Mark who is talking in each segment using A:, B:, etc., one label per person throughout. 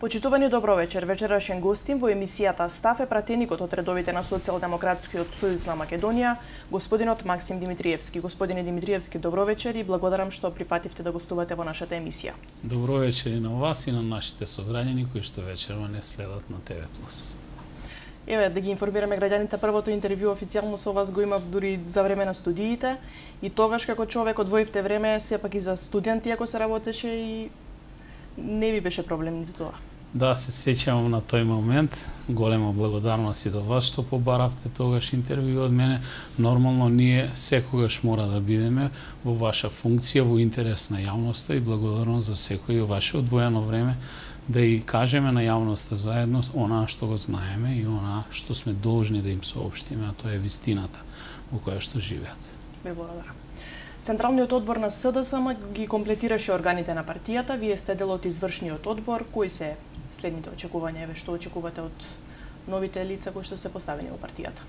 A: Почитувани добро вечер. Вечерашен гостин во емисијата Став е пратеникот од редовите на Социјалдемократскиот сојуз на Македонија, господинот Максим Димитриевски. Господине Димитриевски, добро вечер и благодарам што прифативте да гостувате во нашата емисија.
B: Добро вечер и на вас и на нашите сограѓани кои што вечерва не следат на ТВ+.
A: Еве, да ги информираме граѓаните, првото интервју официјално со вас го имав дури за време на студиите и тогаш како човек одвоивте време сепак и за студенти ако се работеше и не ви беше проблем ниту тоа.
B: Да, се сеќавам на тој момент. Голема благодарност и до вас што побаравте тогаш интервју од мене. Нормално ние секогаш мора да бидеме во ваша функција, во интерес на јавноста и благодарност за секој ваше одвоено време да и кажеме на јавноста заедно онаа што го знаеме и онаа што сме должни да им соопштиме, а тоа е вистината во која што живеат.
A: Ве благодарам. Централниот одбор на СДСМ ги комплетираше органите на партијата. Вие сте дел од извршниот одбор. Кои се следните очекувања? Еве, што очекувате од новите лица кои што се поставени во партијата?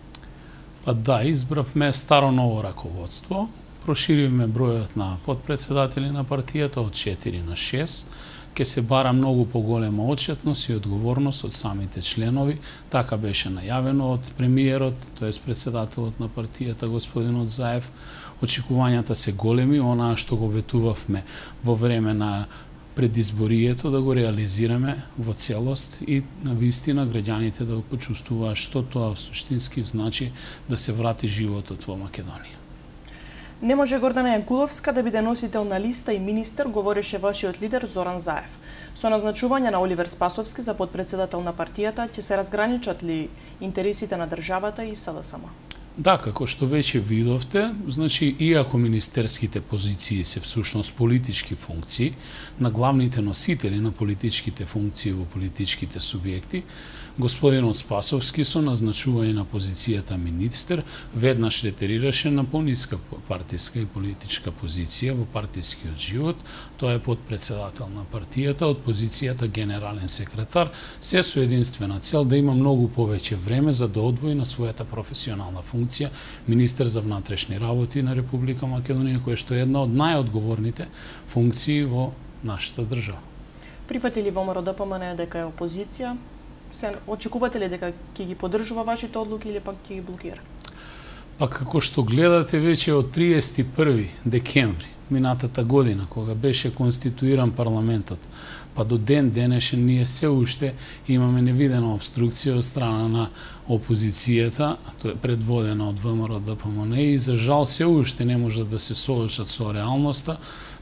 B: Па да, избравме старо-ново раководство. Проширивме бројот на подпредседатели на партијата од 4 на 6. Ке се бара многу поголема отчетност и одговорност од самите членови. Така беше најавено од премиерот, тоест председателот на партијата господинот Заев. Очекувањата се големи, онаа што го ветувавме во време на предизборието да го реализираме во целост и на вистина граѓаните да го почувствуваат што тоа суштински значи да се врати животот во Македонија.
A: Не може Гордана Јанкуловска да биде носител на листа и министер, говореше вашиот лидер Зоран Заев. Со назначување на Оливер Спасовски за подпредседател на партијата, ќе се разграничат ли интересите на државата и СДСМ?
B: Да, како што веќе видовте, значи, иако министерските позиции се всушност политички функции, на главните носители на политичките функции во политичките субјекти, господинот Спасовски со назначување на позицијата министер веднаш ретерираше на пониска партиска и политичка позиција во партискиот живот. Тоа е подпредседател на партијата од позицијата генерален секретар, се со единствена цел да има многу повеќе време за да одвои на својата професионална функција министер за внатрешни работи на Република Македонија, која што е една од најодговорните функции во нашата држава.
A: Прифатили ВМРО ДПМН дека е опозиција? Се очекувате ли дека ќе ги поддржува вашите одлуки или пак ќе ги блокира?
B: Па како што гледате веќе од 31 декември минатата година, кога беше конституиран парламентот, па до ден денешен ние се уште имаме невидена обструкција од страна на опозицијата, тоа е предводена од ВМРО ДПМН и за жал се уште не можат да се соочат со реалноста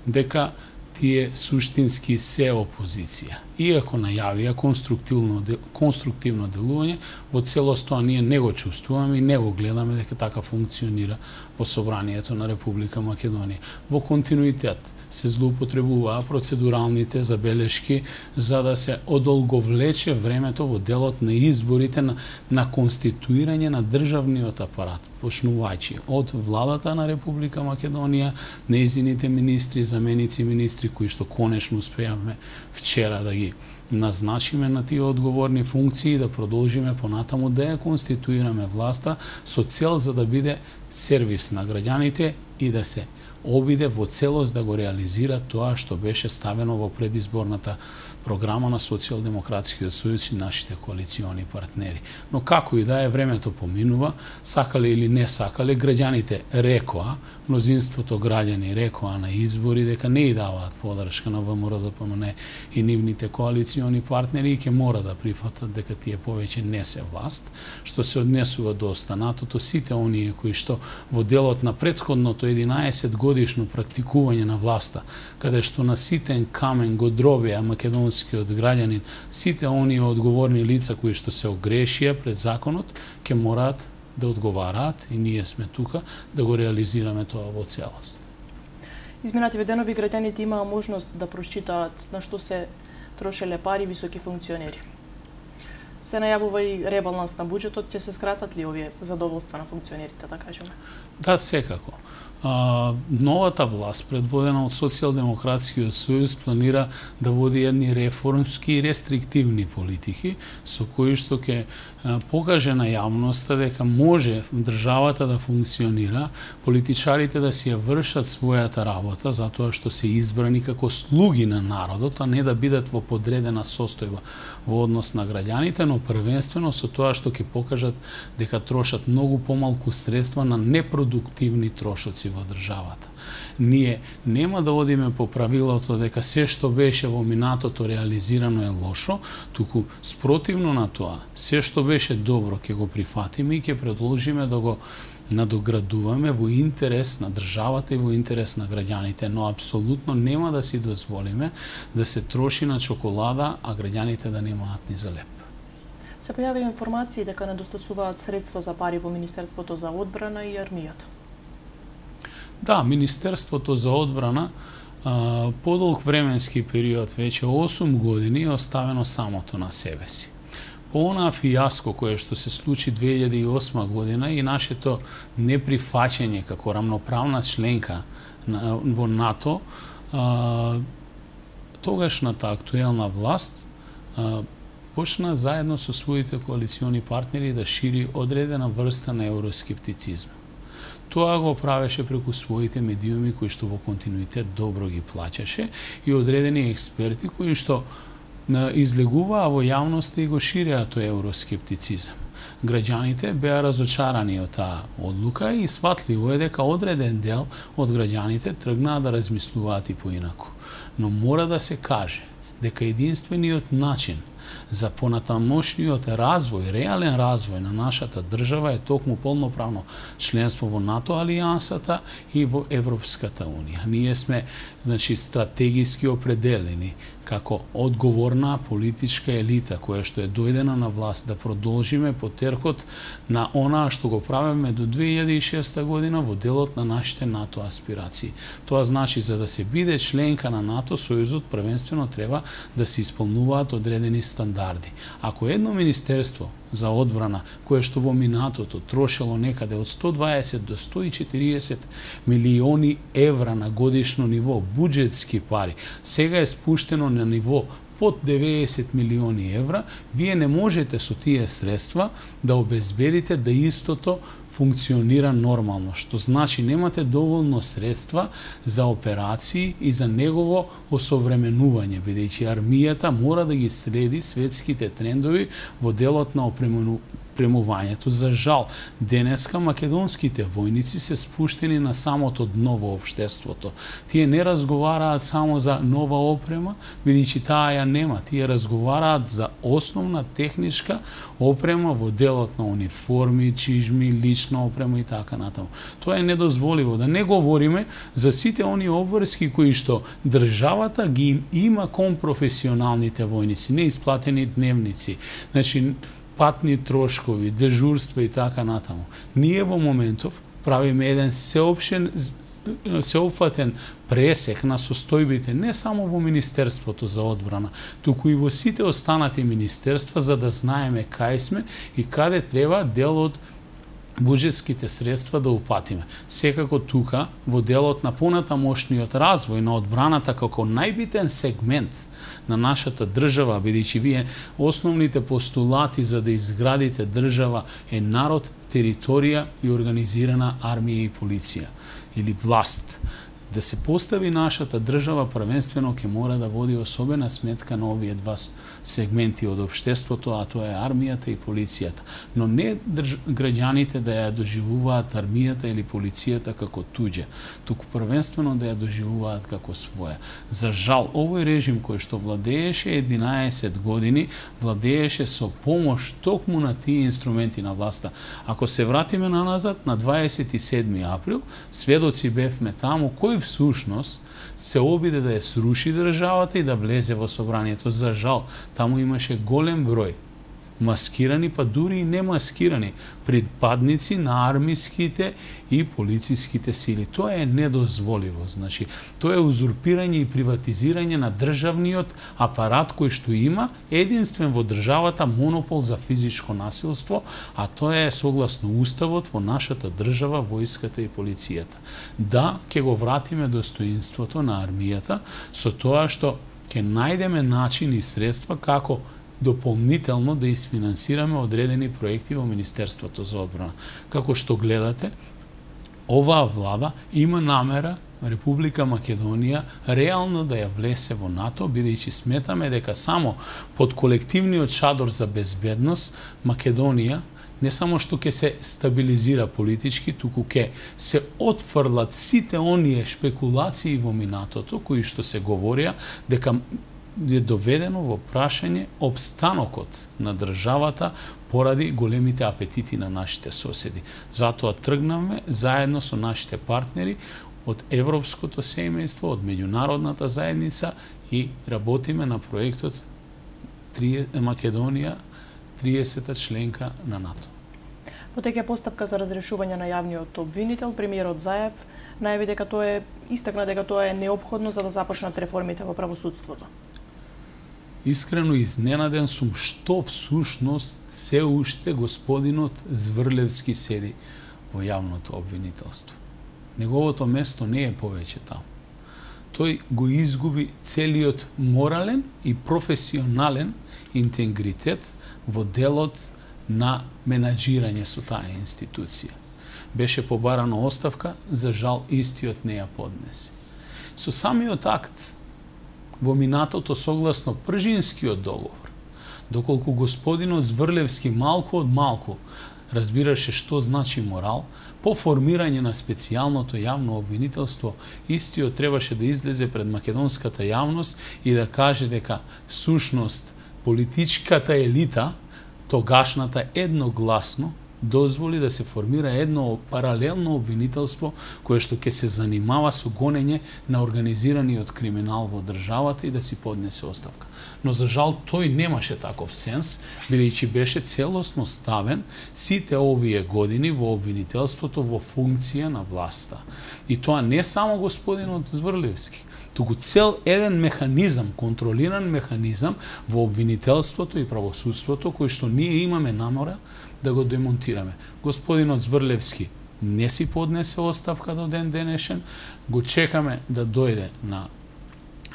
B: дека тие суштински се опозиција. Иако најавија конструктивно делување, во целост тоа ние не го чувствуваме и не го гледаме дека така функционира во Собранието на Република Македонија. Во континуитет се злоупотребуваа процедуралните забелешки за да се одолговлече времето во делот на изборите на конституирање на државниот апарат, почнувајќи од владата на Република Македонија, нејзините министри, заменици министри кои што конечно успеавме вчера да ги назначиме на тие одговорни функции и да продолжиме понатаму да ја конституираме власта со цел за да биде сервис на граѓаните и да се обиде во целост да го реализира тоа што беше ставено во предизборната програма на Социјалдемократскиот сојуз и нашите коалициони партнери. Но како и да е, времето поминува, сакале или не сакале, граѓаните рекоа, мнозинството граѓани рекоа на избори дека не и даваат поддршка на ВМРО ДПМН и нивните коалициони партнери и ќе мора да прифатат дека тие повеќе не се власт, што се однесува до останатото сите оние кои што во делот на претходното 11 годишно практикување на власта, каде што на ситен камен го дробија македонскиот граѓанин, сите оние одговорни лица кои што се огрешија пред законот, ќе мораат да одговараат и ние сме тука да го реализираме тоа во целост.
A: Изминативе денови граѓаните имаа можност да прочитаат на што се трошеле пари високи функционери. се најавува и ребаланс на буџетот, ќе се скратат ли овие задоволства на функционерите, да кажеме?
B: Да, секако. Новата власт, предводена од Социјалдемократскиот сојуз, планира да води едни реформски и рестриктивни политики, со кои што ќе покаже на јавноста дека може државата да функционира, политичарите да си ја вршат својата работа, затоа што се избрани како слуги на народот, а не да бидат во подредена состојба во однос на граѓаните, но првенствено со тоа што ќе покажат дека трошат многу помалку средства на непродуктивни трошоци во државата. Ние нема да одиме по правилото дека се што беше во минатото реализирано е лошо, туку спротивно на тоа, се што беше добро ќе го прифатиме и ќе продолжиме да го надоградуваме во интерес на државата и во интерес на граѓаните, но апсолутно нема да си дозволиме да се троши на чоколада, а граѓаните да немаат ни за леп.
A: Се појави информации дека недостасуваат средства за пари во Министерството за одбрана и армијата.
B: Да, Министерството за одбрана подолг временски период, веќе 8 години, е оставено самото на себе си. По онаа фијаско кое што се случи 2008 година и нашето неприфаќање како рамноправна членка во НАТО, тогашната актуелна власт почна заедно со своите коалициони партнери да шири одредена врста на евроскептицизм. Тоа го правеше преку своите медиуми кои што во континуитет добро ги плаќаше и одредени експерти кои што излегуваа во јавноста и го ширеа тој евроскептицизм. Граѓаните беа разочарани од таа одлука и сватливо е дека одреден дел од граѓаните тргнаа да размислуваат и поинаку. Но мора да се каже дека единствениот начин за понатамошниот развој, реален развој на нашата држава е токму полноправно членство во НАТО алијансата и во Европската унија. Ние сме, стратегиски определени како одговорна политичка елита која што е дојдена на власт да продолжиме потеркот на онаа што го правиме до 2006 година во делот на нашите НАТО аспирации. Тоа значи за да се биде членка на НАТО, сојузот првенствено треба да се исполнуваат одредени стандарди. Ако едно министерство за одбрана, кое што во минатото трошело некаде од 120 до 140 милиони евра на годишно ниво, буџетски пари, сега е спуштено на ниво под 90 милиони евра, вие не можете со тие средства да обезбедите да истото функционира нормално, што значи немате доволно средства за операции и за негово осовременување, бидејќи армијата мора да ги следи светските трендови во делот на опремувањето. За жал, денеска македонските војници се спуштени на самото дно во општеството. Тие не разговараат само за нова опрема, бидејќи таа ја нема. Тие разговараат за основна техничка опрема во делот на униформи, чижми, лична опрема и така натаму. Тоа е недозволиво. Да не говориме за сите они обврски кои што државата ги има кон професионалните војници, неисплатени дневници, патни трошкови, дежурства и така натаму. Ние во моментов правиме еден сеопфатен пресек на состојбите не само во Министерството за одбрана, туку и во сите останати министерства за да знаеме кај сме и каде треба дел од буџетските средства да упатиме. Секако тука, во делот на понатамошниот развој на одбраната како најбитен сегмент на нашата држава, бидејќи вие основните постулати за да изградите држава е народ, територија и организирана армија и полиција или власт. Да се постави нашата држава првенствено ќе мора да води особена сметка на овие два сегменти од општеството, а тоа е армијата и полицијата. Но не граѓаните да ја доживуваат армијата или полицијата како туѓа, туку првенствено да ја доживуваат како своја. За жал, овој режим кој што владееше 11 години, владееше со помош токму на тие инструменти на власта. Ако се вратиме наназад, на 27 април, сведоци бевме таму кој всушност се обиде да ја сруши државата и да влезе во собранието. За жал, таму имаше голем број маскирани, па дури и немаскирани припадници на армиските и полициските сили. Тоа е недозволиво. Значи, тоа е узурпирање и приватизирање на државниот апарат кој што има единствен во државата монопол за физичко насилство, а тоа е согласно уставот во нашата држава, војската и полицијата. Да, ќе го вратиме достоинството на армијата со тоа што ќе најдеме начини и средства како дополнително да isfinansirаме одредени проекти во Министерството за одбрана. Како што гледате, оваа влада има намера Република Македонија реално да ја влесе во НАТО, бидејќи сметаме дека само под колективниот чадор за безбедност Македонија не само што ќе се стабилизира политички, туку ќе се отфрлат сите оние шпекулации во минатото кои што се говорија дека е доведено во прашање опстанокот на државата поради големите апетити на нашите соседи. Затоа тргнавме заедно со нашите партнери од европското семејство, од меѓународната заедница и работиме на проектот Македонија 30-та членка на НАТО.
A: Во тек е постапка за разрешување на јавниот обвинител, премиерот Заев најави дека истакна дека тоа е неопходно за да започнат реформите во правосудството.
B: Искрено изненаден сум што всушност се уште господинот Зврлевски седи во јавното обвинителство. Неговото место не е повеќе таму. Тој го изгуби целиот морален и професионален интегритет во делот на менаџирање со таа институција. Беше побарано оставка, за жал истиот не ја поднесе. Со самиот акт во минатото согласно Пржинскиот договор, доколку господинот Зврлевски малку од малку разбираше што значи морал, по формирање на специјалното јавно обвинителство, истиот требаше да излезе пред македонската јавност и да каже дека сушност политичката елита, тогашната едногласно, дозволи да се формира едно паралелно обвинителство кое што ќе се занимава со гонење на организираниот криминал во државата и да си поднесе оставка. Но за жал тој немаше таков сенс, бидејќи беше целосно ставен сите овие години во обвинителството во функција на власта. И тоа не само господинот Зврлевски, туку цел еден механизам, контролиран механизам во обвинителството и правосудството кој што ние имаме намера да го демонтираме. Господинот Зврлевски не си поднесе оставка до ден денешен, го чекаме да дојде на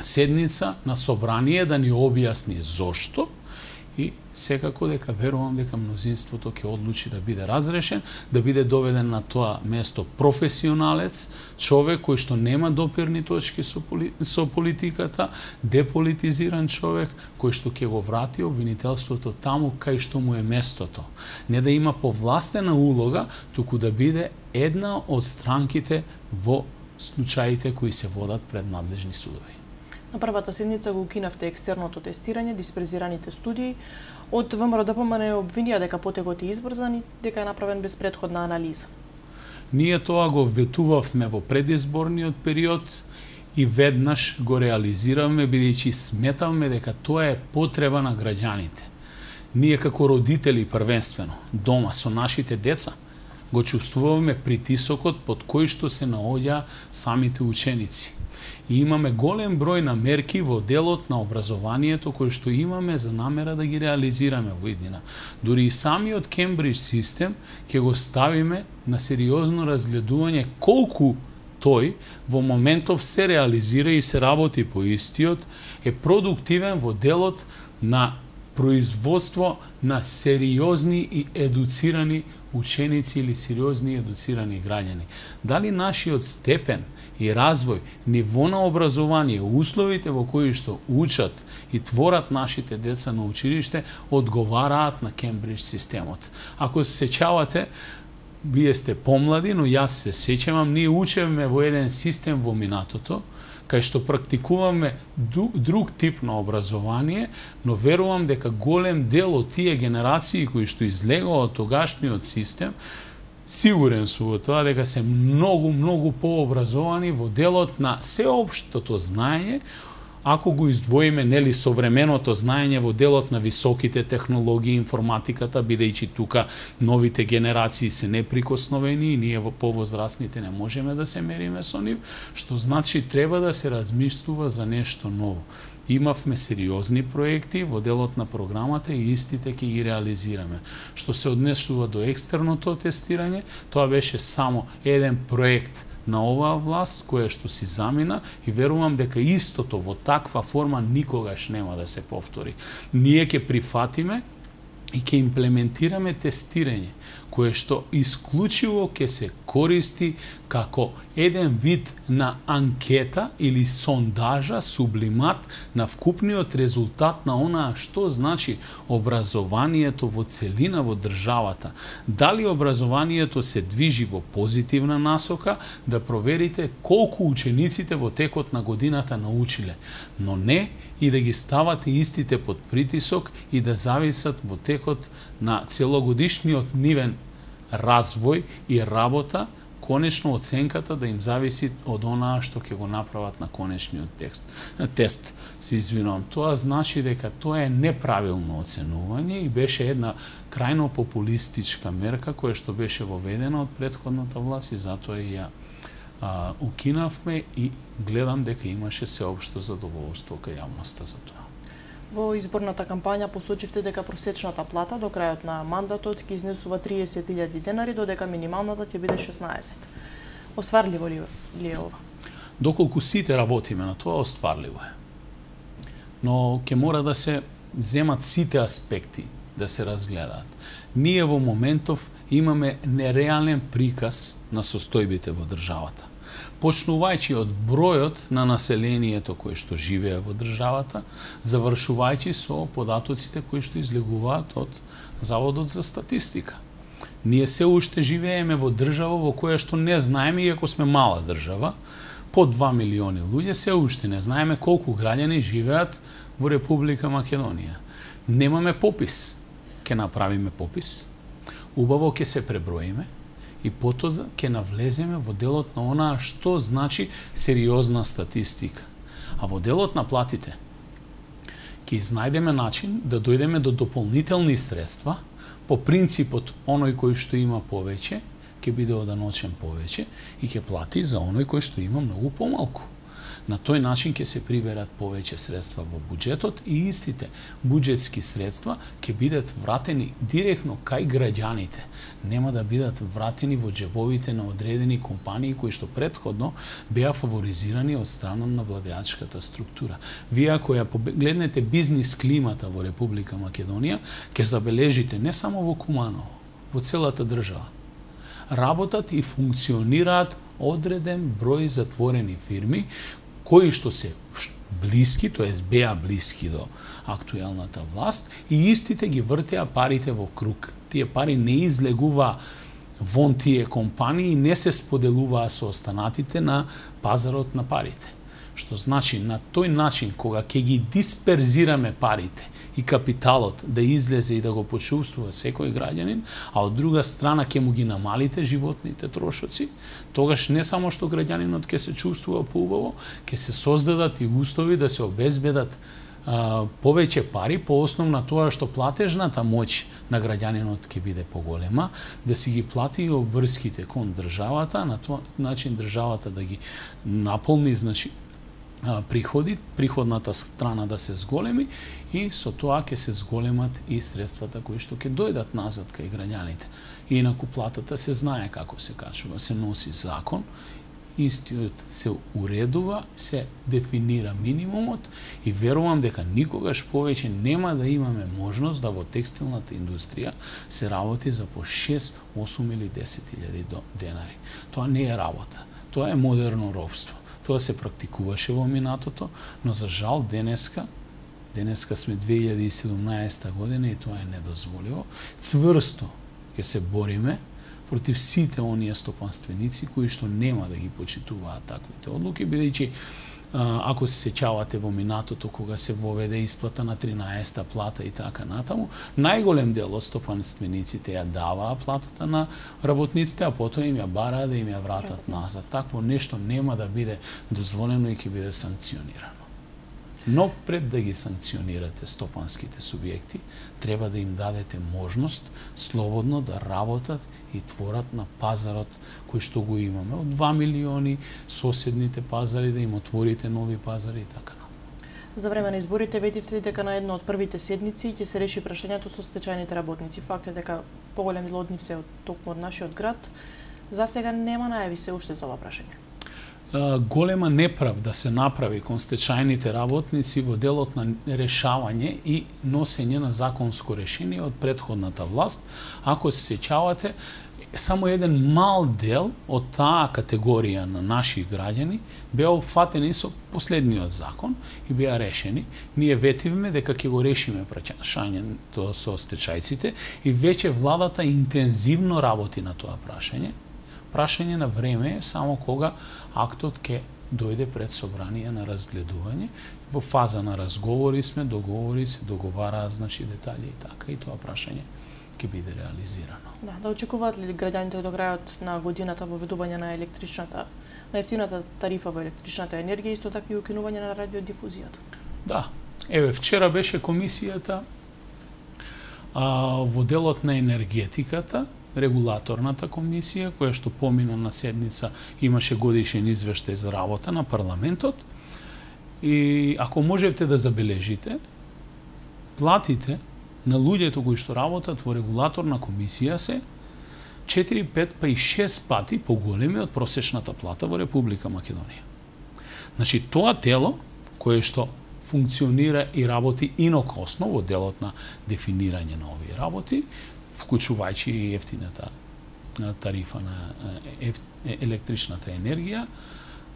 B: седница, на собрание, да ни објасни зошто и секако дека верувам дека мнозинството ќе одлучи да биде разрешен, да биде доведен на тоа место професионалец, човек кој што нема допирни точки со политиката, деполитизиран човек, кој што ќе го врати обвинителството таму кај што му е местото. Не да има повластена улога, туку да биде една од странките во случаите кои се водат пред надлежни судови.
A: На првата седница го укинавте екстерното тестирање, диспрезираните студии. Од ВМРО ДПМН обвинија дека потекот е избрзан и дека е направен без претходна анализа.
B: Ние тоа го ветувавме во предизборниот период и веднаш го реализиравме, бидејќи сметавме дека тоа е потреба на граѓаните. Ние како родители првенствено, дома со нашите деца, го чувствуваме притисокот под кој што се наоѓа самите ученици. И имаме голем број на мерки во делот на образованието кои што имаме за намера да ги реализираме во иднина. Дури и самиот Кембридж систем ќе го ставиме на сериозно разгледување колку тој во моментов се реализира и се работи по истиот, е продуктивен во делот на производство на сериозни и едуцирани ученици или сериозни и едуцирани граѓани. Дали нашиот степен и развој, ниво на образование, условите во кои што учат и творат нашите деца на училиште одговараат на Кембридж системот. Ако се сеќавате, вие сте помлади, но јас се сеќавам, ние учевме во еден систем во минатото, кај што практикуваме друг тип на образование, но верувам дека голем дел од тие генерации кои што излегува од тогашниот систем, сигурен сум во тоа дека се многу пообразовани во делот на сеопштото знаење, ако го издвоиме нели современото знаење во делот на високите технологии, информатиката, бидејќи тука новите генерации се неприкосновени и ние во повозрасните не можеме да се мериме со нив, што значи треба да се размислува за нешто ново. Имавме сериозни проекти во делот на програмата и истите ќе ги реализираме. Што се однесува до екстерното тестирање, тоа беше само еден проект на оваа власт која што си замина и верувам дека истото во таква форма никогаш нема да се повтори. Ние ќе прифатиме и ќе имплементираме тестирање кое што исклучиво ќе се користи како еден вид на анкета или сондажа, сублимат на вкупниот резултат на онаа што значи образованието во целина во државата. Дали образованието се движи во позитивна насока, да проверите колку учениците во текот на годината научиле, но не и да ги ставате истите под притисок и да зависат во текот на целогодишниот нивен развој и работа, конечно оценката да им зависи од онаа што ќе го направат на конечниот тест. Се извинувам. Тоа значи дека тоа е неправилно оценување и беше една крајно популистичка мерка која што беше воведена од претходната власт и затоа и ја укинавме и гледам дека имаше сеопшто задоволство кај јавноста за тоа.
A: Во изборната кампања посочивте дека просечната плата до крајот на мандатот ќе изнесува 30.000 денари, додека минималната ќе биде 16. Остварливо ли е ова?
B: Доколку сите работиме на тоа, остварливо е. Но ќе мора да се земат сите аспекти, да се разгледаат. Ние во моментов имаме нереален приказ на состојбите во државата. Почнувајќи од бројот на населението кое што живее во државата, завршувајќи со податоците кои што излегуваат од Заводот за статистика. Ние се уште живееме во држава во која што не знаеме, иако сме мала држава, по 2 милиони луѓе, се уште не знаеме колку граѓани живеат во Република Македонија. Немаме попис. Ке направиме попис, убаво ке се преброиме, и потоа ќе навлеземе во делот на онаа што значи сериозна статистика. А во делот на платите ќе изнајдеме начин да дојдеме до дополнителни средства по принципот оној кој што има повеќе ќе биде оданочен повеќе и ќе плати за оној кој што има многу помалку. На тој начин ќе се приберат повеќе средства во буџетот и истите буџетски средства ќе бидат вратени директно кај граѓаните. Нема да бидат вратени во џебовите на одредени компании кои што претходно беа фаворизирани од страна на владеачката структура. Вие ако ја погледнете бизнис климата во Република Македонија, ќе забележите не само во Куманово, во целата држава работат и функционираат одреден број затворени фирми кои што се блиски, тоест беа блиски до актуелната власт и истите ги вртеа парите во круг. Тие пари не излегуваа вон тие компании и не се споделуваа со останатите на пазарот на парите. Што значи, на тој начин, кога ќе ги дисперзираме парите и капиталот да излезе и да го почувствува секој граѓанин, а од друга страна ќе му ги намалите животните трошоци, тогаш не само што граѓанинот ќе се чувствува поубаво, ќе се создадат и услови да се обезбедат повеќе пари по основ на тоа што платежната моќ на граѓанинот ќе биде поголема, да си ги плати и обврските кон државата, на тој начин државата да ги наполни, значи приходната страна да се зголеми и со тоа ќе се зголемат и средствата кои што ќе дојдат назад кај граѓаните. Инаку платата се знае како се качува, се носи закон, истиот се уредува, се дефинира минимумот и верувам дека никогаш повеќе нема да имаме можност да во текстилната индустрија се работи за по 6, 8 или 10.000 денари. Тоа не е работа, тоа е модерно робство. Тоа се практикуваше во минатото, но за жал денеска сме 2017 година и тоа е недозволиво. Цврсто ќе се бориме против сите оние стопанственици кои што нема да ги почитуваат таквите одлуки, бидејќи ако се сеќавате во минатото кога се воведе исплата на 13-та плата и така натаму, најголем дел од стопанствениците ја даваа платата на работниците, а потоа им ја бараа да им ја вратат назад. Такво нешто нема да биде дозволено и ќе биде санкционирано. Но пред да ги санкционирате стопанските субјекти, треба да им дадете можност слободно да работат и творат на пазарот кој што го имаме. Од 2 милиони соседните пазари да им отворите нови пазари и така натаму.
A: За време на изборите ветивте дека на една од првите седници ќе се реши прашањето со стечајните работници. Факт е дека поголем дел од нив се токму од нашиот град. За сега нема најави се уште за ова прашање.
B: Голема неправда се направи кон стечајните работници во делот на решавање и носење на законско решение од претходната власт. Ако се сеќавате, само еден мал дел од таа категорија на наши граѓани беа опфатени со последниот закон и беа решени. Ние ветивме дека ќе го решиме прашањето со стечајците и веќе владата интензивно работи на тоа прашање. Прашање на време е само кога актот ќе дојде пред собрание на разгледување. Во фаза на разговори сме, договори се договараат, значи детали и така, и тоа прашање ќе биде реализирано.
A: Да очекуваат ли граѓаните до крајот на годината воведување на ефтината тарифа во електричната енергија, исто така и укинување на радиодифузијата?
B: Да. Еве, вчера беше комисијата во делот на енергетиката, регулаторната комисија, која што помина на седница, имаше годишен извештај за работа на парламентот. И ако можете да забележите, платите на луѓето кои што работат во регулаторна комисија се 4, 5, па и 6 пати поголеми од просечната плата во Република Македонија. Значи, тоа тело, кое што функционира и работи инокосно во делот на дефинирање на овие работи, вклучувајќи и ефтината тарифа на електричната енергија,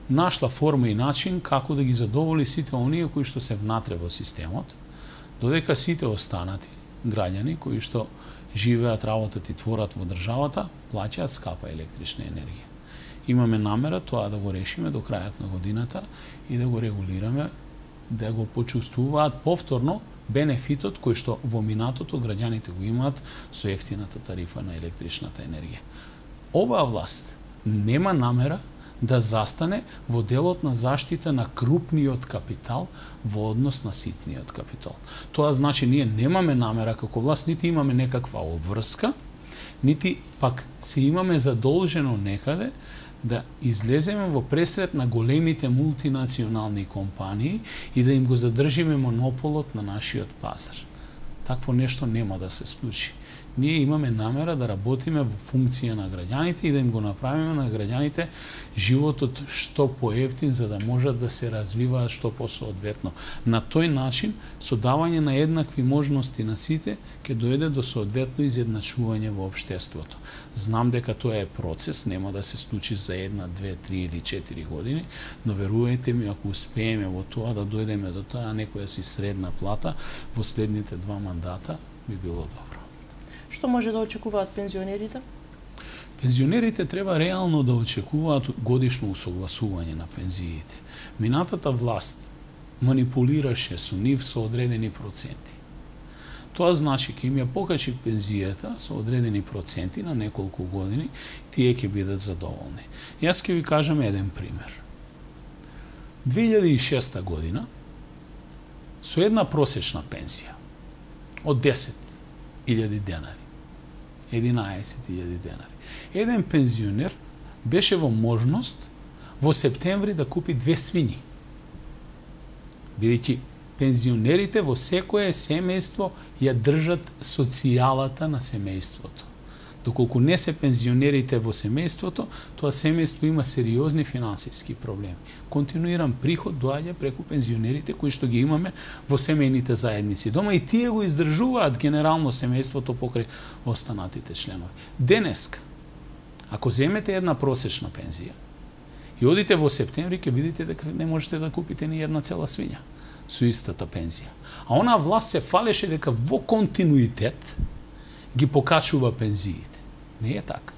B: нашла форма и начин како да ги задоволи сите оние кои што се внатре во системот, додека сите останати граѓани кои што живеат, работат и творат во државата, плаќаат скапа електрична енергија. Имаме намера тоа да го решиме до крајот на годината и да го регулираме, да го почувствуваат повторно бенефитот кој што во минатото граѓаните го имаат со ефтината тарифа на електричната енергија. Оваа власт нема намера да застане во делот на заштита на крупниот капитал во однос на ситниот капитал. Тоа значи ние немаме намера како власт, нити имаме некаква обврска, нити пак се имаме задолжено некаде да излеземе во пресрет на големите мултинационални компании и да им го задржиме монополот на нашиот пазар. Такво нешто нема да се случи. Ние имаме намера да работиме во функција на граѓаните и да им го направиме на граѓаните животот што поевтин за да можат да се развиваат што посоодветно. На тој начин, со давање на еднакви можности на сите, ќе дојде до соодветно изедначување во општеството. Знам дека тоа е процес, нема да се случи за 1, 2, 3 или 4 години, но верувајте ми, ако успееме во тоа да дојдеме до таа некоја си средна плата во следните 2 мандата, би било добро.
A: Што може да очекуваат пензионерите?
B: Пензионерите треба реално да очекуваат годишно усогласување на пензиите. Минатата власт манипулираше со нив со одредени проценти. Тоа значи ќе им ја покачи пензијата со одредени проценти на неколку години, тие ќе бидат задоволни. Јас ќе ви кажам еден пример. 2006 година со една просечна пензија од 10.000 денари, 11.000 денари. Еден пензионер беше во можност во септември да купи 2 свињи. Бидејќи пензионерите во секое семејство ја држат социјалата на семејството. Доколку не се пензионерите во семејството, тоа семејство има сериозни финансиски проблеми. Континуиран приход доаѓа преку пензионерите кои што ги имаме во семејните заедници дома и тие го издржуваат генерално семејството покрај останатите членови. Денеска, ако земете една просечна пензија и одите во септември, ќе видите дека не можете да купите ни една цела свиња со истата пензија. А она власт се фалеше дека во континуитет ги покачува пензиите. Не е така.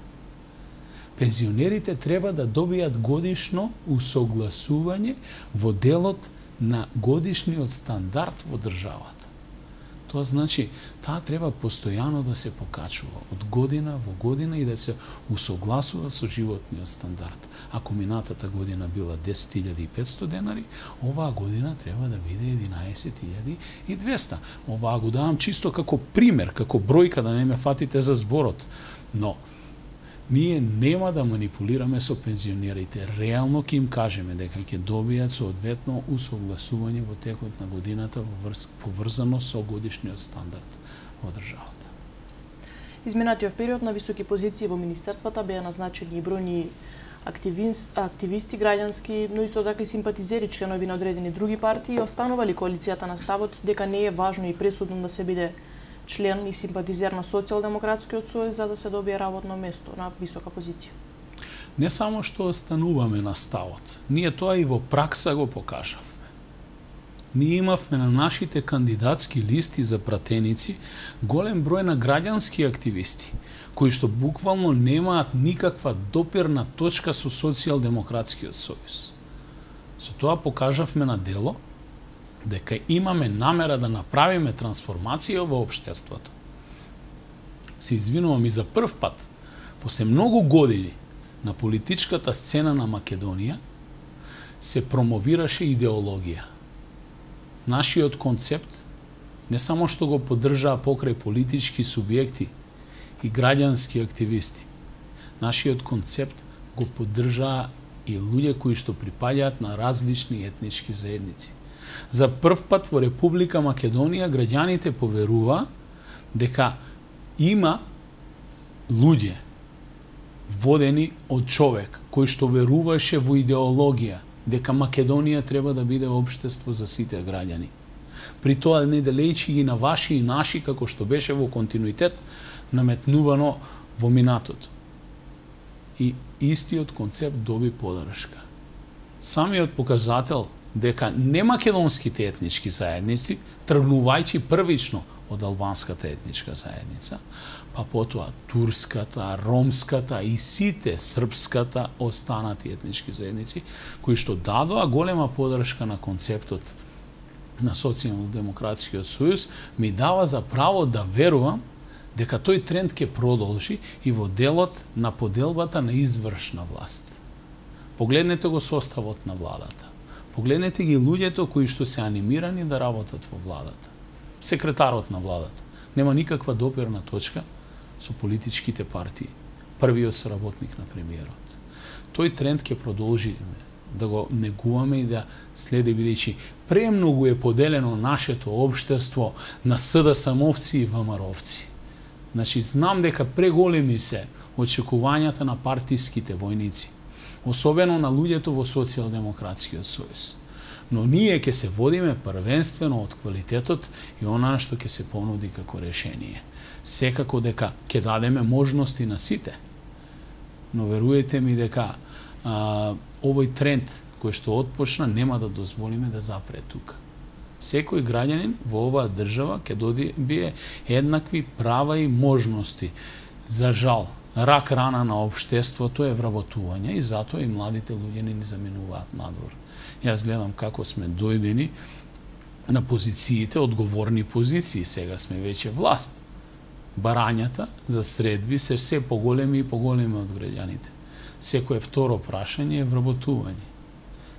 B: Пензионерите треба да добијат годишно усогласување во делот на годишниот стандард во државата. Тоа значи, таа треба постојано да се покачува од година во година и да се усогласува со животниот стандард. Ако минатата година била 10.500 денари, оваа година треба да биде 11.200. Оваа го давам чисто како пример, како бројка, да не ме фатите за зборот. Но ние нема да манипулираме со пензионерите. Реално ќе им кажеме дека ќе добијат соодветно усогласување во текот на годината поврзано со годишниот стандард во државата.
A: Изминатиот период на високи позиции во министерствата беа назначени и бројни активисти граѓански, но исто така и симпатизери, членови на одредени други партии, останували коалицијата на ставот дека не е важно и пресудно да се биде член и симпатизер на Социјалдемократскиот сојуз за да се добие работно место на висока позиција.
B: Не само што остануваме на ставот, ние тоа и во пракса го покажавме. Ние имавме на нашите кандидатски листи за пратеници голем број на граѓански активисти, кои што буквално немаат никаква допирна точка со Социјалдемократскиот сојуз. Со тоа покажавме на дело дека имаме намера да направиме трансформација во општеството. Се извинувам и за прв пат, после многу години на политичката сцена на Македонија, се промовираше идеологија. Нашиот концепт не само што го поддржаа покрај политички субјекти и граѓански активисти, нашиот концепт го поддржаа и луѓе кои што припаѓаат на различни етнички заедници. За прв пат во Република Македонија граѓаните поверува дека има луѓе водени од човек кој што веруваше во идеологија дека Македонија треба да биде општество за сите граѓани. При тоа не делејќи ги на ваши и наши како што беше во континуитет наметнувано во минатото. И истиот концепт доби поддршка. Самиот показател дека немакедонските етнички заедници, тргнувајќи првично од албанската етничка заедница, па потоа турската, ромската и сите српската останати етнички заедници, кои што дадоа голема поддршка на концептот на Социјалдемократскиот сојуз, ми дава за право да верувам дека тој тренд ќе продолжи и во делот на поделбата на извршна власт. Погледнете го составот на владата. Погледнете ги луѓето кои што се анимирани да работат во владата. Секретарот на владата нема никаква допирна точка со политичките партии. Првиот соработник на премиерот. Тој тренд ќе продолжи да го негуваме и да следи, бидејќи премногу е поделено нашето општество на СДСМовци и ВМРО-вци. Значи, знам дека преголеми се очекувањата на партиските војници, особено на луѓето во Социјалдемократскиот сојуз. Но ние ќе се водиме првенствено од квалитетот и онаа што ќе се понуди како решение. Секако дека ќе дадеме можности на сите. Но веруете ми дека овој тренд кој што отпочна нема да дозволиме да запре тука. Секој граѓанин во оваа држава ќе добие еднакви права и можности. За жал, рак рана на општеството е вработување и затоа и младите луѓе не ни заменуваат надвор. Јас гледам како сме дојдени на позициите, одговорни позиции, сега сме веќе власт. Барањата за средби се поголеми и поголеми од граѓаните. Секое второ прашање е вработување.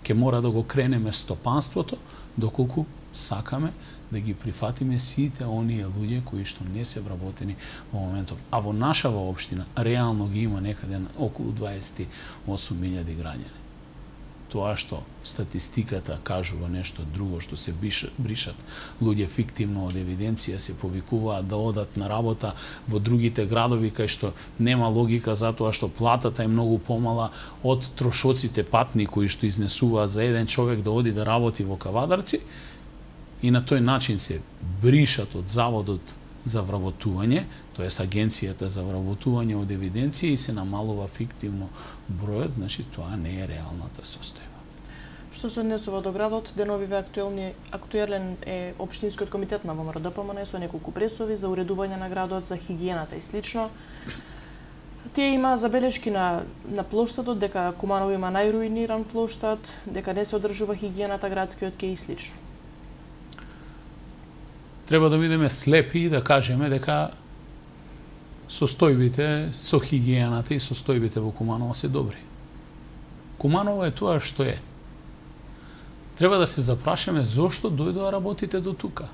B: Ке мора да го кренеме стопанството, доколку сакаме да ги прифатиме сите оние луѓе кои што не се вработени во моментов. А во нашава општина реално ги има некаде околу 28.000 граѓани. Тоа што статистиката кажува нешто друго, што се бришат луѓе фиктивно од евиденција, се повикуваат да одат на работа во другите градови кај што нема логика затоа што платата е многу помала од трошоците патни кои што изнесуваат за еден човек да оди да работи во Кавадарци, и на тој начин се бришат од Заводот за вработување, тоест Агенцијата за вработување од евиденција и се намалува фиктивно бројот, значи тоа не е реалната состојба.
A: Што се однесува до градот, деновиве актуелен е Општинскиот комитет на ВМРО ДПМН со неколку пресови за уредување на градот, за хигиената и слично. Тие има забелешки на плоштадот, дека Куманово има најруиниран плоштад, дека не се одржува хигиената градскиот ке и слично.
B: Треба да бидеме слепи и да кажеме дека состојбите со хигиената и состојбите во Куманово се добри. Куманово е тоа што е. Треба да се запрашаме зошто дојдоа работите до тука.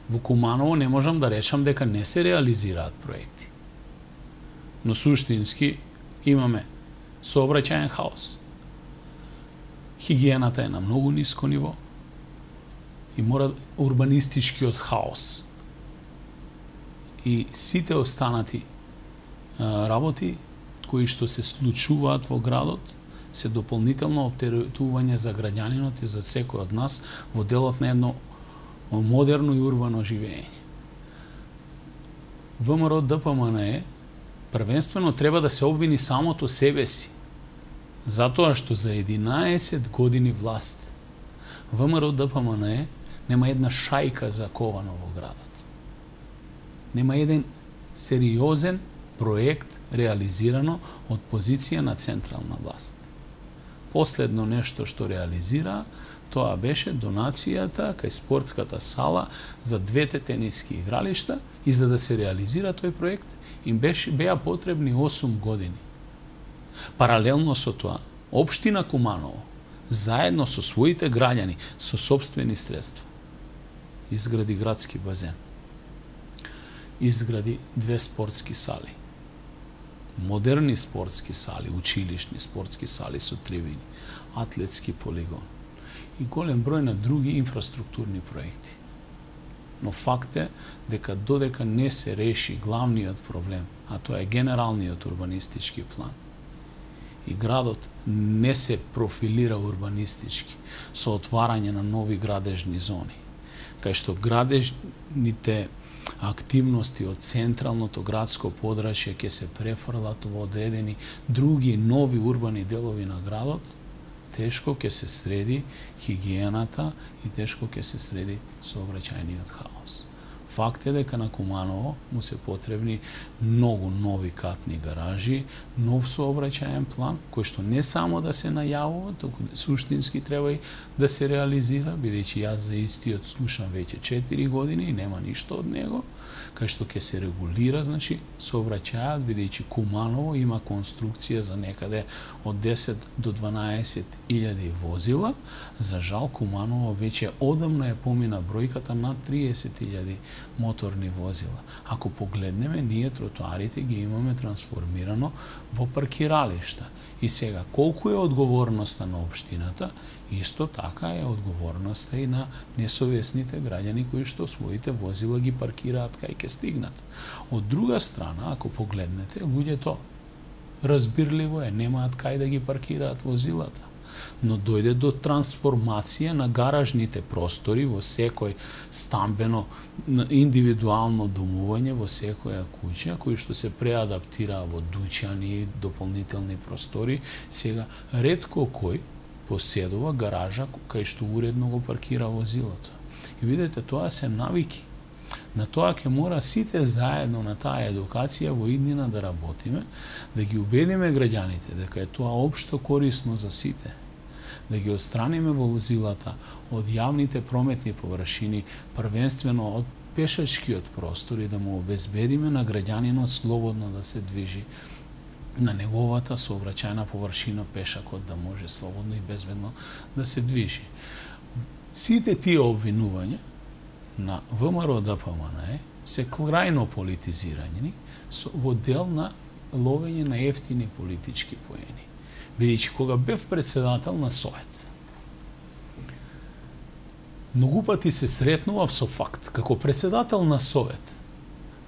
B: Во Куманово не можам да речам дека не се реализираат проекти. Но суштински имаме сообраќаен хаос. Хигиената е на многу ниско ниво и мора урбанистичкиот хаос и сите останати работи кои што се случуваат во градот се дополнително оптеретување за граѓанинот и за секој од нас во делот на едно модерно и урбано живење. ВМРО ДПМН првенствено треба да се обвини самото себе си, затоа што за 11 години власт ВМРО ДПМН нема една шајка закована во градот. Нема еден сериозен проект реализирано од позиција на централна власт. Последно нешто што реализира, тоа беше донацијата кај спортската сала за двете тениски игралишта и за да се реализира тој проект им беа потребни 8 години. Паралелно со тоа, општина Куманово, заедно со своите граѓани, со сопствени средства, изгради градски базен, изгради 2 спортски сали, модерни спортски сали, училишни спортски сали со трибини, атлетски полигон и голем број на други инфраструктурни проекти. Но факт е дека додека не се реши главниот проблем, а тоа е генералниот урбанистички план, и градот не се профилира урбанистички со отварање на нови градежни зони, кај што градежните активности од централното градско подрачје ќе се префрлат во одредени други нови урбани делови на градот, тешко ќе се среди хигиената и тешко ќе се среди сообраќајниот хаос. Факт е дека на Куманово му се потребни многу нови катни гаражи, нов сообраќаен план, кој што не само да се најавува, туку суштински треба и да се реализира, бидејќи јас за истиот слушам веќе 4 години и нема ништо од него, кај што ќе се регулира, значи, сообраќајот, бидејќи Куманово има конструкција за некаде од 10 до 12.000 возила. За жал, Куманово веќе одамна е помина бројката над 30.000 моторни возила. Ако погледнеме, ние тротоарите ги имаме трансформирано во паркиралишта. И сега, колку е одговорноста на општината, исто така е одговорноста и на несовесните граѓани кои што своите возила ги паркираат кај ќе стигнат. Од друга страна, ако погледнете, луѓето разбирливо е, немаат кај да ги паркираат возилата. Но дојде до трансформација на гаражните простори во секој стамбено индивидуално домување, во секоја куќа, кои што се преадаптираа во дуќани, дополнителни простори. Сега ретко кој поседува гаража кај што уредно го паркира возилото. И видете, тоа се навики. На тоа ќе мора сите заедно на таа едукација во иднина да работиме, да ги убедиме граѓаните дека е тоа општо корисно за сите, да ги отстраниме возилата од јавните прометни површини, првенствено од пешачкиот простор и да му обезбедиме на граѓанинот слободно да се движи на неговата сообраќајна површина, пешакот да може слободно и безбедно да се движи. Сите тие обвинувања на ВМРО ДПМН се крајно политизирани во дел на ловење на ефтини политички поени. Бидејќи кога бев председател на Совет, многу пати се сретнував со факт како председател на Совет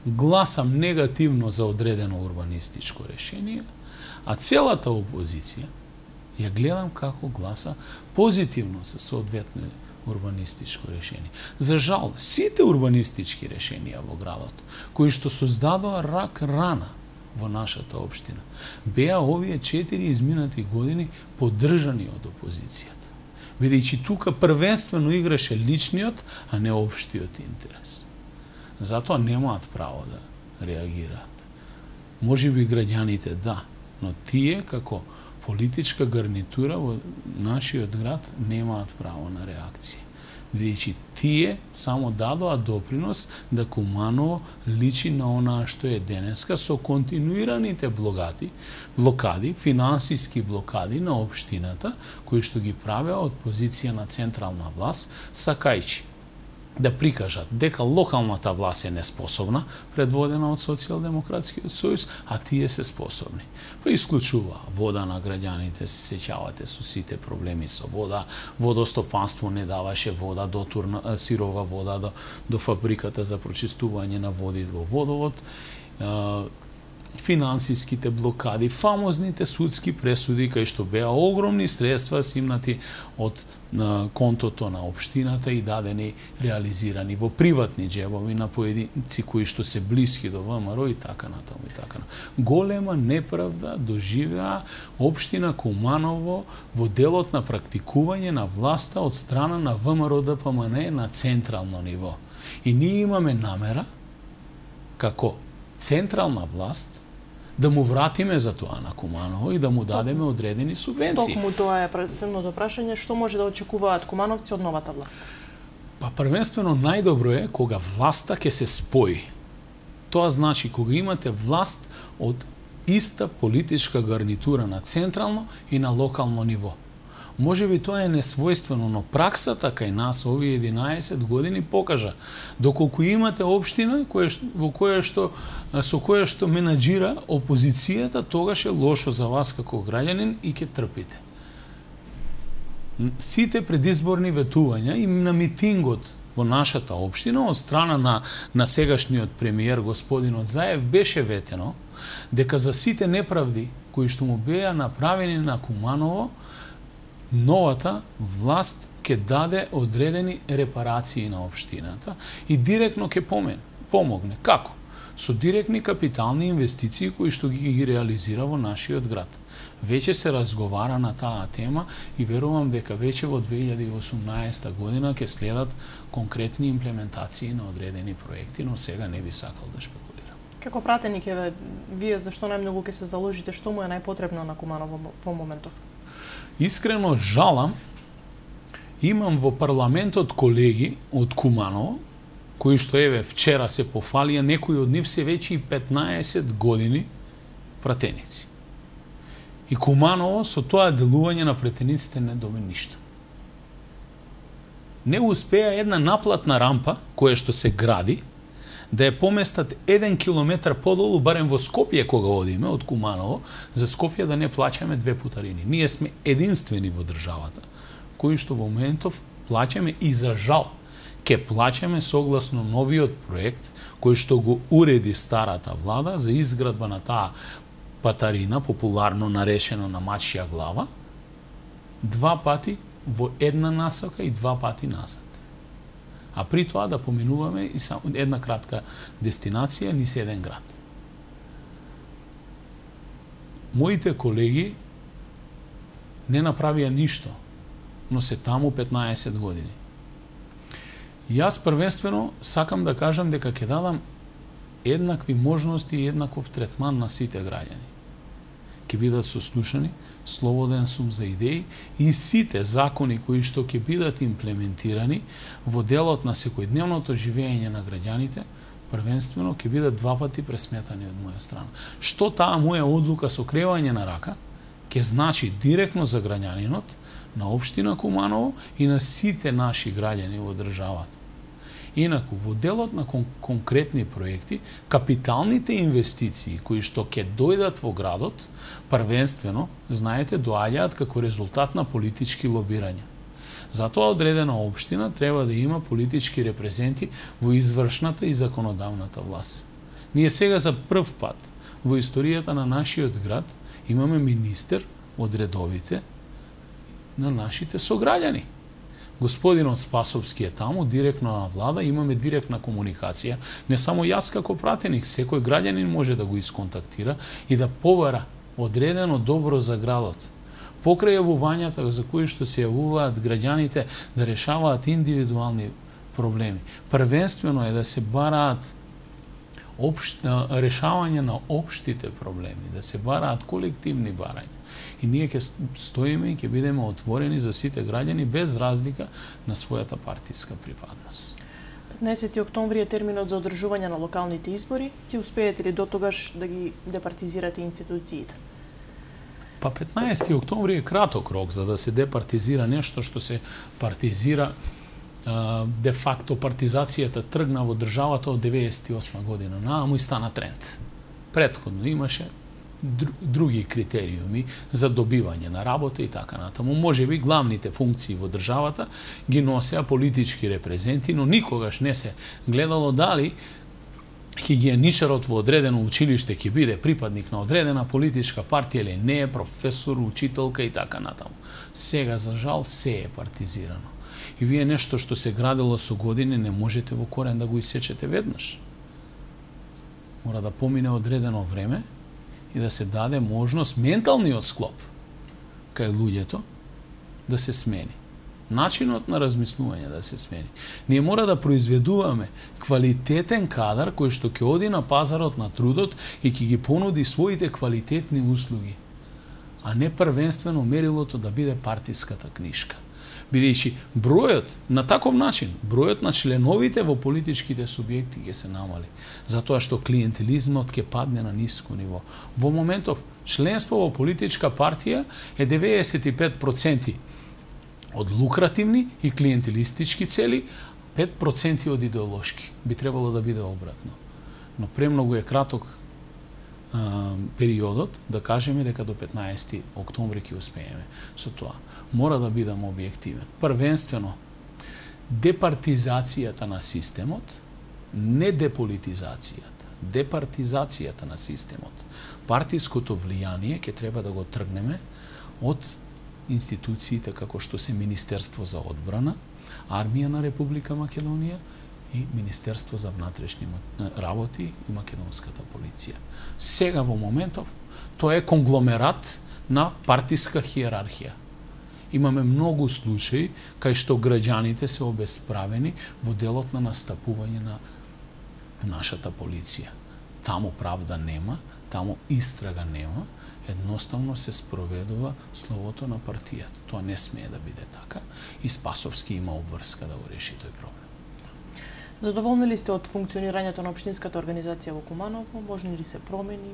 B: гласам негативно за одредено урбанистичко решение, а целата опозиција ја гледам како гласа позитивно за соодветно урбанистичко решение. За жал, сите урбанистички решенија во градот, кои што создадоа рак рана во нашата општина, беа овие 4 изминати години поддржани од опозицијата. Бидејќи тука првенствено играше личниот, а не општиот интерес. Затоа немаат право да реагираат. Може би граѓаните да, но тие како политичка гарнитура во нашиот град немаат право на реакција. Бидејќи Тие само дадоа допринос да Куманово личи на онаа што е денеска со континуираните блокади, финансиски блокади на општината, кои што ги правеа од позиција на централна власт, сакајќи да прикажат дека локалната власт е неспособна, предводена од Социјалдемократскиот сојуз, а тие се способни. Па исклучува вода на граѓаните, се сеќавате со сите проблеми со вода, водостопанство не даваше вода, сирова вода до фабриката за прочистување на води во водовод, финансиските блокади, фамозните судски пресуди кај што беа огромни средства симнати од контото на општината и дадени реализирани во приватни џебови на поединци кои што се блиски до ВМРО и така натаму и така. Голема неправда доживеа општина Куманово во делот на практикување на власта од страна на ВМРО-ДПМН на централно ниво. И ние имаме намера како централна власт да му вратиме за тоа на Куманово и да му дадеме одредени субвенции.
A: Токму тоа е следното прашање, што може да очекуваат кумановци од новата власт?
B: Па првенствено најдобро е кога власта ќе се спои. Тоа значи кога имате власт од иста политичка гарнитура на централно и на локално ниво. Може би тоа е несвојствено, но праксата кај нас овие 11 години покажа доколку имате општина со која што менаџира опозицијата, тогаш е лошо за вас како граѓанин и ќе трпите. Сите предизборни ветувања и на митингот во нашата општина од страна на сегашниот премиер господинот Заев беше ветено дека за сите неправди кои што му беа направени на Куманово, новата власт ќе даде одредени репарации на општината и директно ќе помогне. Како? Со директни капитални инвестиции кои што ги реализира во нашиот град. Веќе се разговара на таа тема и верувам дека веќе во 2018 година ќе следат конкретни имплементации на одредени проекти, но сега не би сакал да шпекулирам.
A: Како пратеник вие зашто најмногу ќе се заложите, што му е најпотребно на Куманово во моментов?
B: Искрено жалам, имам во парламентот колеги од Куманово, кои што еве вчера се пофалија, некои од нив се веќе и 15 години пратеници. И Куманово со тоа делување на пратениците не доби ништо. Не успеа една наплатна рампа, која што се гради, да ја поместат 1 километар подолу, барем во Скопје кога одиме од Куманово, за Скопје да не плаќаме 2 путарини. Ние сме единствени во државата, кои што во моментов плаќаме и за жал ќе плаќаме согласно новиот проект кој што го уреди старата влада за изградба на таа патарина, популарно нарешено на мачја глава, 2 пати во една насока и 2 пати назад. А при тоа да поминуваме и само една кратка дестинација низ еден град. Моите колеги не направија ништо, но се таму 15 години. Јас првенствено сакам да кажам дека ќе дадам еднакви можности и еднаков третман на сите граѓани. Ќе бидат сослушани, слободен сум за идеи и сите закони кои што ќе бидат имплементирани во делот на секојдневното живење на граѓаните, првенствено ќе бидат 2 пати пресметани од моја страна. Што таа моја одлука со кревање на рака ќе значи директно за граѓанинот на општина Куманово и на сите наши граѓани во државата. Инаку, во делот на конкретни проекти, капиталните инвестиции кои што ќе дојдат во градот, првенствено, знаете, доаѓаат како резултат на политички лобирања. Затоа одредена општина треба да има политички репрезенти во извршната и законодавната власт. Ние сега за прв пат во историјата на нашиот град имаме министер од редовите на нашите сограѓани. Господинот Спасовски е таму, директно на влада, имаме директна комуникација. Не само јас како пратеник, секој граѓанин може да го исконтактира и да побара одредено добро за градот. Покрај јавувањата за кои што се јавуваат граѓаните да решаваат индивидуални проблеми. Првенствено е да се бараат решавање на општите проблеми, да се бараат колективни барања. И ние ќе стоиме и ќе бидеме отворени за сите граѓани без разлика на својата партиска припадност.
A: 15 октомври е терминот за одржување на локалните избори. Ќе успеете ли дотогаш да ги департизирате институциите?
B: Па 15 октомври е краток рок за да се департизира нешто што се партизира. Де факто партизацијата тргна во државата од 98 година нааму и стана тренд. Претходно имаше други критериуми за добивање на работа и така натаму. Можеби главните функции во државата ги носеа политички репрезенти, но никогаш не се гледало дали хигиеничарот во одредено училиште ќе биде припадник на одредена политичка партија или не е, професор, учителка и така натаму. Сега, за жал, се е партизирано. И вие нешто што се градело со години не можете во корен да го исечете веднаш. Мора да помине одредено време и да се даде можност менталниот склоп кај луѓето да се смени. Начинот на размислување да се смени. Ние мора да произведуваме квалитетен кадар кој што ќе оди на пазарот на трудот и ќе ги понуди своите квалитетни услуги, а не првенствено мерилото да биде партиската книжка. Бидејќи бројот на таков начин, бројот на членовите во политичките субјекти ќе се намали, затоа што клиентелизмот ќе падне на ниско ниво. Во моментов членство во политичка партија е 95% од лукративни и клиентелистички цели, 5% од идеолошки. Би требало да биде обратно. Но премногу е краток периодот да кажеме дека до 15 октомври ќе успееме со тоа. Мора да бидам објективен. Првенствено, департизацијата на системот, не деполитизацијата, департизацијата на системот. Партиското влијание ќе треба да го тргнеме од институциите како што се Министерство за одбрана, Армија на Република Македонија и Министерство за внатрешни работи и Македонската полиција. Сега во моментов тоа е конгломерат на партиска хиерархија. Имаме многу случаи кај што граѓаните се обесправени во делот на настапување на нашата полиција. Таму правда нема, таму истрага нема, едноставно се спроведува словото на партијата. Тоа не смее да биде така и Спасовски има обврска да го реши тој проблем.
A: Задоволни ли сте од функционирањето на општинската организација во Куманово? Можни ли се промени?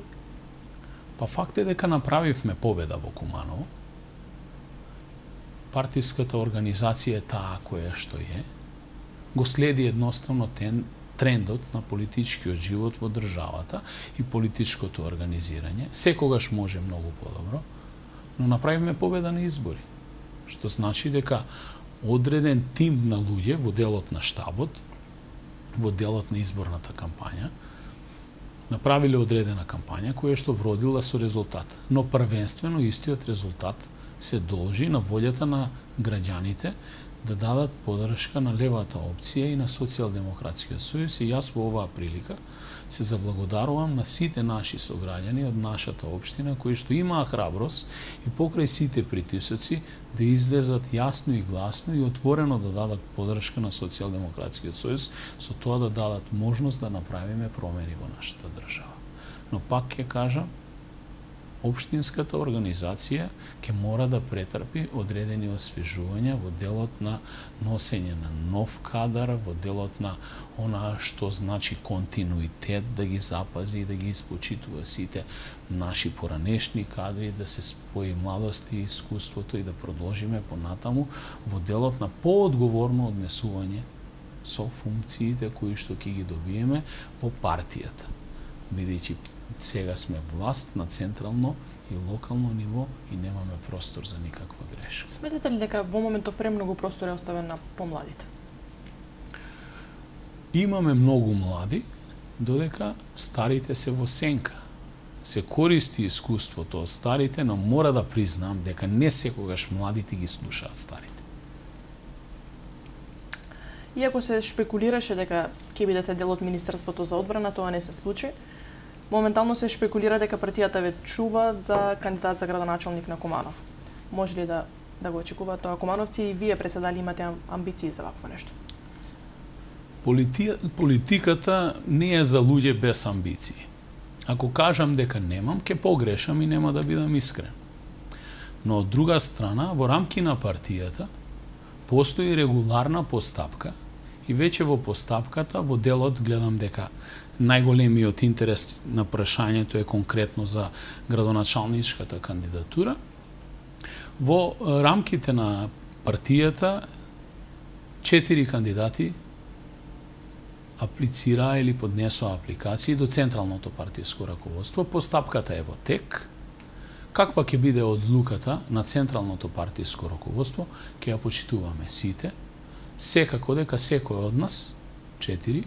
B: Па факт е дека направивме победа во Куманово. Партиската организација е таа која што е. Го следи едноставно трендот на политичкиот живот во државата и политичкото организирање. Секогаш може многу подобро, но направивме победа на избори. Што значи дека одреден тим на луѓе во делот на штабот, во делот на изборната кампања, направиле одредена кампања која што вродила со резултат. Но првенствено истиот резултат се должи на волјата на граѓаните да дадат поддршка на левата опција и на Социјалдемократскиот сојуз, и јас во оваа прилика се заблагодарувам на сите наши сограѓани од нашата општина кои што имаа храброст и покрај сите притисоци да излезат јасно и гласно и отворено да дадат поддршка на Социјалдемократскиот сојуз, со тоа да дадат можност да направиме промени во нашата држава. Но пак ќе кажам, општинската организација ќе мора да претрпи одредени освежувања во делот на носење на нов кадар, во делот на она што значи континуитет, да ги запази и да ги испочитува сите наши поранешни кадри, да се спои младост и искуството и да продолжиме понатаму во делот на поодговорно однесување со функциите кои што ќе ги добиеме во партијата. Бидејќи сега сме власт на централно и локално ниво и немаме простор за никаква грешка.
A: Сметате ли дека во моментов премногу простор е оставен на помладите?
B: Имаме многу млади, додека старите се во сенка. Се користи искуството од старите, но мора да признам дека не секогаш младите ги слушаат старите.
A: Иако се шпекулираше дека ќе бидете дел од Министерството за одбрана, тоа не се случи. Моментално се шпекулира дека партијата ве чува за кандидат за градоначалник на Куманово. Може ли да го очекува тоа кумановци и вие председали имате амбиции за вакво нешто?
B: Политиката не е за луѓе без амбиции. Ако кажам дека немам, ќе погрешам и нема да бидам искрен. Но од друга страна, во рамки на партијата, постои регуларна постапка и веќе во постапката, во делот, гледам дека најголемиот интерес на прашањето е конкретно за градоначалничката кандидатура. Во рамките на партијата, 4 кандидати аплицираа или поднесоа апликации до Централното партиско раководство. Постапката е во тек. Каква ќе биде одлуката на Централното партиско раководство, ќе ја почитуваме сите. Секако дека секој од нас, 4,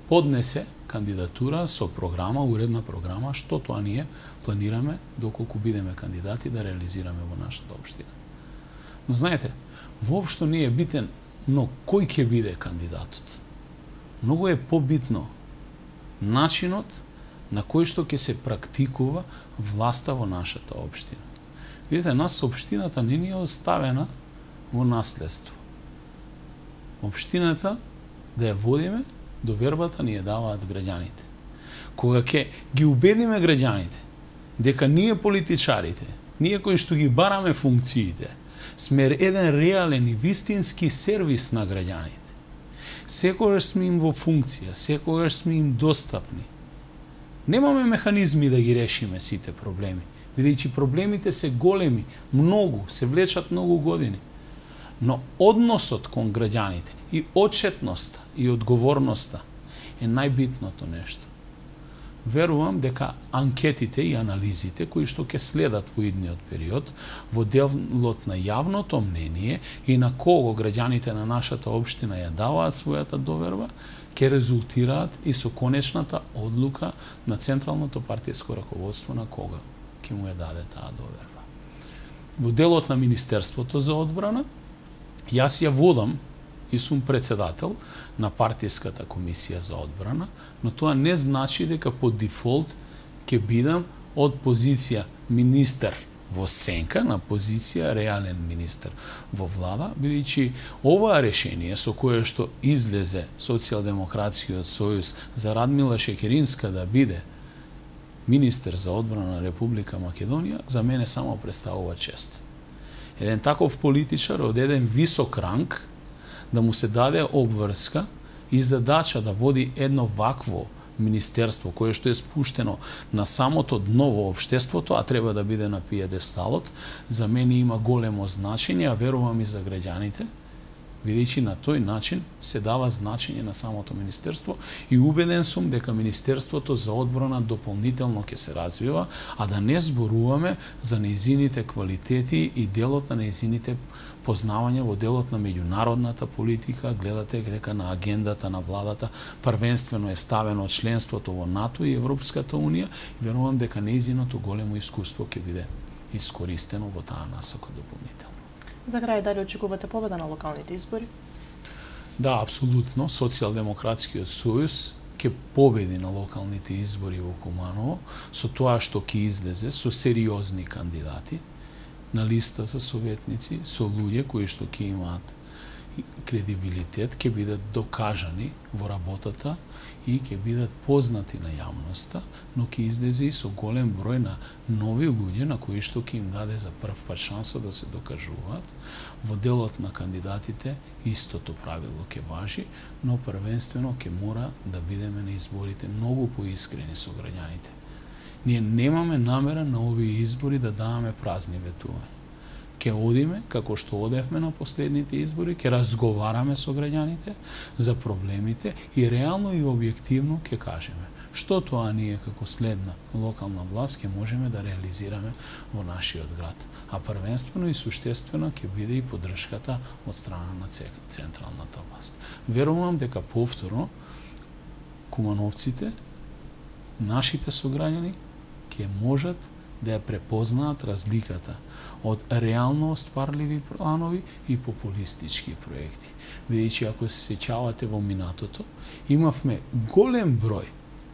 B: поднесе кандидатура со програма, уредна програма, што тоа ние планираме доколку бидеме кандидати да реализираме во нашата општина. Но знаете, воопшто не е битен, но кој ќе биде кандидатот. Многу е побитно начинот на кој што ќе се практикува власта во нашата општина. Видите, нас општината не ни е оставена во наследство. Општината да ја водиме, довербата ни ја даваат граѓаните. Кога ќе ги убедиме граѓаните дека ние политичарите, ние кои што ги бараме функциите, сме еден реален и вистински сервис на граѓаните. Секогаш сме им во функција, секогаш сме им достапни. Немаме механизми да ги решиме сите проблеми, бидејќи проблемите се големи, многу, се влечат многу години. Но односот кон граѓаните и отчетноста и одговорноста е најбитното нешто. Верувам дека анкетите и анализите кои што ќе следат во идниот период во делот на јавното мнение и на кого граѓаните на нашата општина ја даваат својата доверба, ќе резултираат и со конечната одлука на Централното партиско раководство на кога ќе му ја даде таа доверба. Во делот на Министерството за одбрана, јас ја водам и сум председател на партиската комисија за одбрана, но тоа не значи дека по дефолт ќе бидам од позиција министер во сенка на позиција реален министер во влада, бидејќи оваа решение со кое што излезе Социјалдемократскиот сојуз за Радмила Шекеринска да биде министер за одбрана на Република Македонија, за мене само представува чест. Еден таков политичар од еден висок ранг да му се даде обврска и задача да води едно вакво министерство кое што е спуштено на самото дно во општеството, а треба да биде на пиедесталот, за мене има големо значење, а верувам и за граѓаните, бидејќи на тој начин се дава значење на самото министерство и убеден сум дека Министерството за одбрана дополнително ќе се развива, а да не зборуваме за нејзините квалитети и делот на нејзините познавање во делот на меѓународната политика. Гледате дека на агендата на владата првенствено е ставено членството во НАТО и Европската Унија и верувам дека нејзиното големо искуство ќе биде искористено во таа насока дополнително.
A: За крај, дали очекувате победа на локалните избори?
B: Да, апсолутно. Социјалдемократскиот сојуз ќе победи на локалните избори во Куманово со тоа што ќе излезе со сериозни кандидати на листа за советници, со луѓе кои што ќе имаат кредибилитет, ќе бидат докажани во работата и ќе бидат познати на јавноста, но ќе излезе и со голем број на нови луѓе на кои што ќе им даде за прв пат шанса да се докажуваат. Во делот на кандидатите истото правило ќе важи, но првенствено ќе мора да бидеме на изборите многу поискрени со граѓаните. Ние немаме намера на овие избори да даваме празни ветувања. Ќе одиме, како што одевме на последните избори, ќе разговараме со граѓаните за проблемите и реално и објективно ќе кажеме што тоа ние како следна локална власт ќе можеме да реализираме во нашиот град. А првенствено и суштествено ќе биде и поддршката од страна на централната власт. Верувам дека повторно кумановците, нашите сограѓани, ќе можат да ја препознаат разликата од реално остварливи планови и популистички проекти. Бидејќи ако се сеќавате во минатото, имавме голем број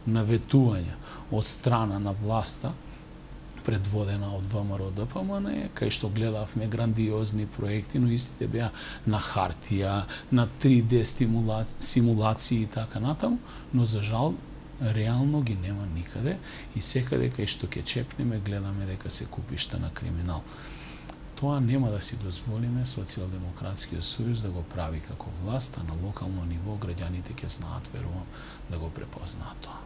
B: наветувања од страна на власта, предводена од ВМРО ДПМН, кај што гледавме грандиозни проекти, но истите беа на хартија, на 3D симулации и така натаму, но за жал реално ги нема никаде и секаде кај што ќе чепнеме гледаме дека се купишта на криминал. Тоа нема да си дозволиме Социјалдемократскиот сојуз да го прави како власт, а на локално ниво граѓаните ќе знаат, верувам, да го препознаат тоа.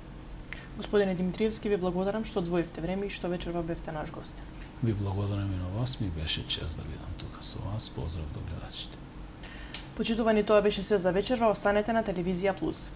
A: Господине Димитриевски, ви благодарам што одвоивте време и што вечерва бевте наш гост.
B: Ви благодарам и на вас, ми беше чест да бидам тука со вас. Поздрав до гледачите.
A: Почитувани, тоа беше се за вечерва, останете на Телевизија Плюс.